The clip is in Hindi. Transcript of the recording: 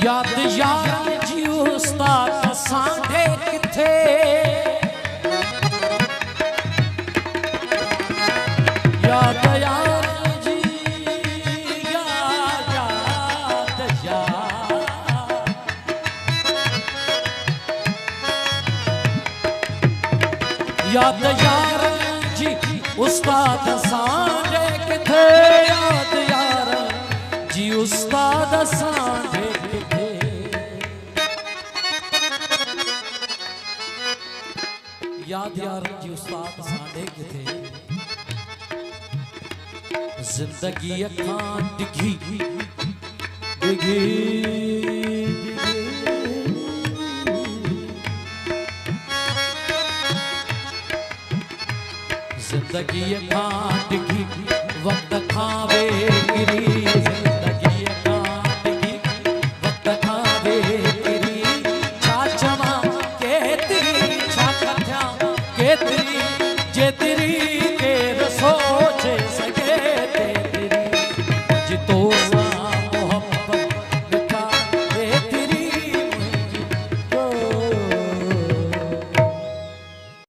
याद यार जी उस्ताद सांढे किथे याद यार जी याद याद यार जी उस्ताद सांढे किथे याद यार जी उस्ताद सांढे किथे याद यार जी उस्ताद सांढे किथे जिंदगी अखां डिघी डिघी जिंदगी अखां डिघी